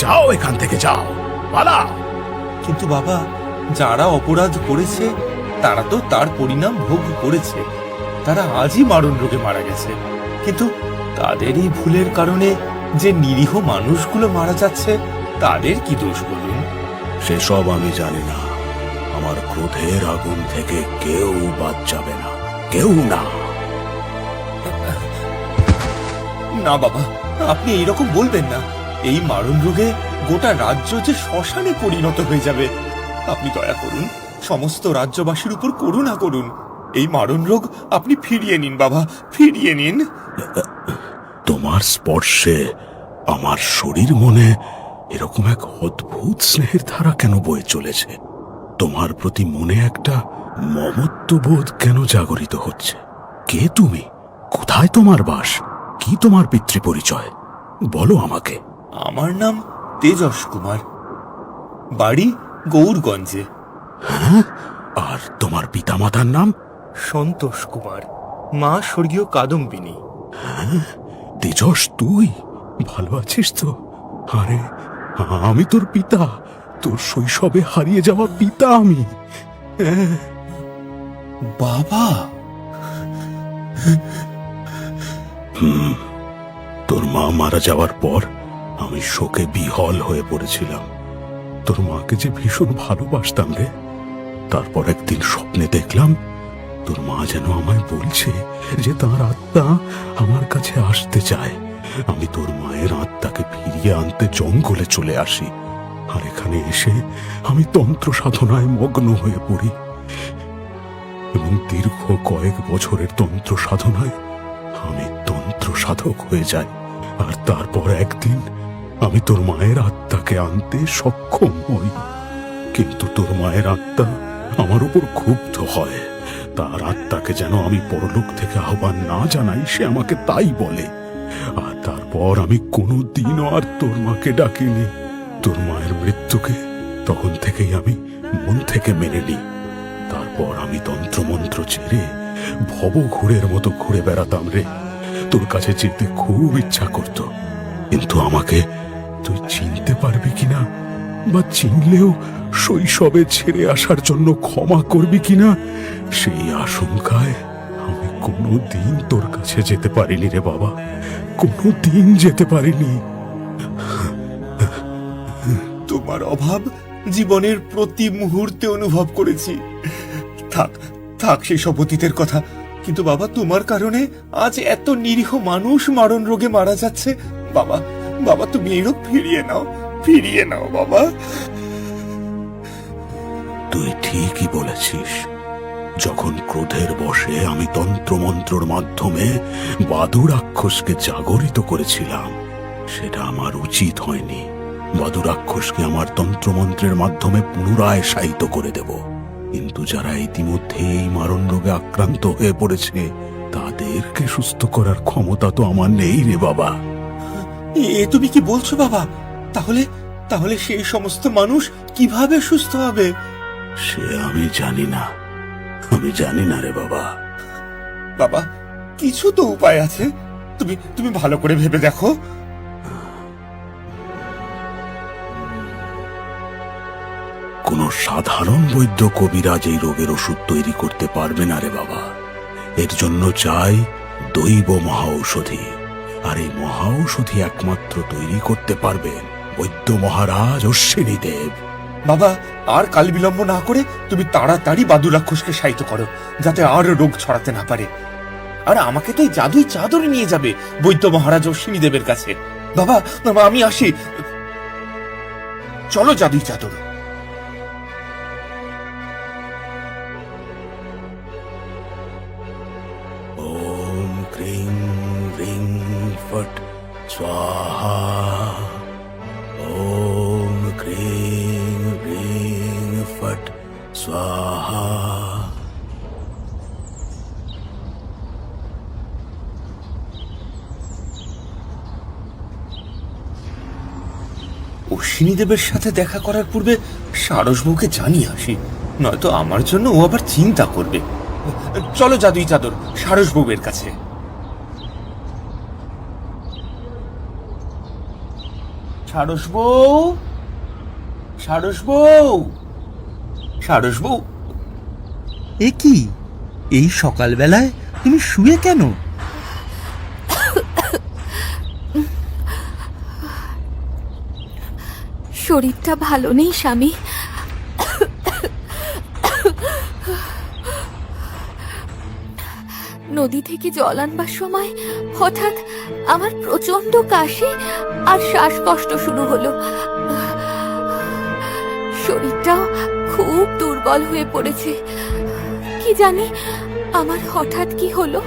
যাও এখান থেকে, যাও, পালাও। কিন্তু বাবা, যারা অপরাধ করেছে তারা তো তার পরিণাম ভোগ করেছে। তারা আজই মারণ রোগে মারা গেছে, কিন্তু তাদের এই ভুলের কারণে যে নিরীহ মানুষগুলো মারা যাচ্ছে, তাদের কি দোষ বলুন? সেসব আমি জানি না। আমার ক্রোধের আগুন থেকে কেউ বাদ যাবে না, কেউ না। না বাবা, আপনি এইরকম বলবেন না। এই মারণ রোগে গোটা রাজ্য যে শ্মশানে পরিণত হয়ে যাবে। আপনি দয়া করুন, সমস্ত রাজ্যবাসীর উপর করুণা করুন। এই মারণ রোগ আপনি ফিরিয়ে নিন বাবা, ফিরিয়ে নিন। তোমার স্পর্শে আমার শরীর মনে এরকম এক অদ্ভুত স্নেহের ধারা কেন বয়ে চলেছে? তোমার প্রতি মনে একটা মমত্ববোধ কেন জাগরিত হচ্ছে? কে তুমি? কোথায় তোমার বাস? কি তোমার পিতৃ পরিচয়? বলো আমাকে। আমার নাম তেজস কুমার, বাড়ি গৌরগঞ্জে। হ্যাঁ? আর তোমার পিতামাতার নাম? সন্তোষ কুমার, মা স্বর্গীয় কাদম্বিনী। হ্যাঁ, তেজস, তুই ভালো আছিস তো? আরে, আমি তোর পিতা, তোর শৈশবে হারিয়ে যাওয়া পিতা আমি। বাবা, তোর মা মারা যাওয়ার পর আমি শোকে বিহল হয়ে পড়েছিলাম। তোর মাকে যে ভীষণ ভালোবাসতাম রে। তারপর একদিন স্বপ্নে দেখলাম তোর মা যেন আমায় বলছে যে তার আত্মা আমার কাছে আসতে চায়। আমি তোর মায়ের আত্মাকে ফিরিয়ে আনতে জঙ্গলে চলে আসি, আর এখানে এসে আমি তন্ত্র সাধনায় মগ্ন হয়ে পড়ি এবং দীর্ঘ কয়েক বছরের তন্ত্র সাধনায় আমি তন্ত্র সাধক হয়ে যাই। আর তারপর একদিন আমি তোর মায়ের আত্মাকে আনতে সক্ষম হই, কিন্তু তোর মায়ের আত্মা আমার উপর ক্ষুব্ধ হয়। তার আত্মাকে যেন আমি পরলোক থেকে আহ্বান না জানাই, সে আমাকে তাই বলে। আর তারপর আমি কোনো দিনও আর তোর মাকে ডাকিনি। তোর মায়ের মৃত্যুকে তখন থেকেই আমি মন থেকে মেনে নিই। তারপর আমি তন্ত্রমন্ত্র ছেড়ে ভবঘুরের মতো ঘুরে বেড়াতাম রে। তোর কাছে যেতে খুব ইচ্ছা করত, কিন্তু আমাকে তুই চিনতে পারবি কিনা, বা চিনলেও শৈশবে ছেড়ে আসার জন্য ক্ষমা করবি কিনা, সেই আশঙ্কায় আমি কোনো দিন তোর কাছে যেতে পারিনি রে বাবা, কোনো দিন যেতে পারিনি। তোমার অভাব জীবনের প্রতি মুহূর্তে অনুভব করেছি। থাক থাক সেসব অতীতের কথা। কিন্তু বাবা, তোমার কারণে আজ এত নিরীহ মানুষ মারণ রোগে মারা যাচ্ছে। বাবা, বাবা, তুমি এই রোগ ফিরিয়ে নাও, ফিরিয়ে নাও বাবা। তুই ঠিকই বলেছিস। যখন ক্রোধের বশে আমি তন্ত্রমন্ত্রর মাধ্যমে বাদু রাক্ষসকে জাগরিত করেছিলাম, সেটা আমার উচিত হয়নি। বাদু রাক্ষসকে আমার তন্ত্রমন্ত্রের মাধ্যমে পুনরায় শায়িত করে দেব, কিন্তু যারা ইতিমধ্যে এই মারণ রোগে আক্রান্ত হয়ে পড়েছে তাদেরকে সুস্থ করার ক্ষমতা তো আমার নেই রে বাবা। এ তুমি কি বলছো বাবা? তাহলে তাহলে সেই সমস্ত মানুষ কিভাবে সুস্থ হবে? সে আমি জানি না, আমি জানি না রে বাবা। বাবা, কিছু তো উপায় আছে। তুমি তুমি ভালো করে ভেবে দেখো। কোন সাধারণ বৈদ্য কবিরাজ এই রোগের ওষুধ তৈরি করতে পারবে না রে বাবা। এর জন্য চাই দৈব মহাঔষধি, আর এই মহাঔষধি একমাত্র তৈরি করতে পারবেন বৈদ্য মহারাজ অশ্বিনী দেব। বাবা, আর কাল বিলম্ব না করে তুমি তাড়াতাড়ি বাদু রাক্ষসকে শায়িত করো, যাতে আর রোগ ছড়াতে না পারে। আর আমাকে তো এই জাদুই চাদরে নিয়ে যাবে বৈদ্য মহারাজ অশ্বিনী দেবের কাছে। বাবা, বাবা, আমি আসি। চলো জাদুই চাদর। ওম ক্রিং রিং ফট স্বাহা। ওম ক্রিং রিং ফট স্বাহা। অশ্বিনী দেবের সাথে দেখা করার পূর্বে সারসবউকে জানিয়ে আসি, নয়তো আমার জন্য ও আবার চিন্তা করবে। চলো জাদুই চাদর, সারসবউয়ের কাছে। সারস বউ, সারস বউ, সারস বউ। এ কি, এই সকালবেলায় তুমি শুয়ে কেন? শরীরটা ভালো নেই স্বামী। নদী থেকে জল আনবার সময় হঠাৎ আমার প্রচন্ড কাশি আর শ্বাসকষ্ট শুরু হলো। শরীরটাও খুব দুর্বল হয়ে পড়েছে। কি জানি আমার হঠাৎ কি হলো।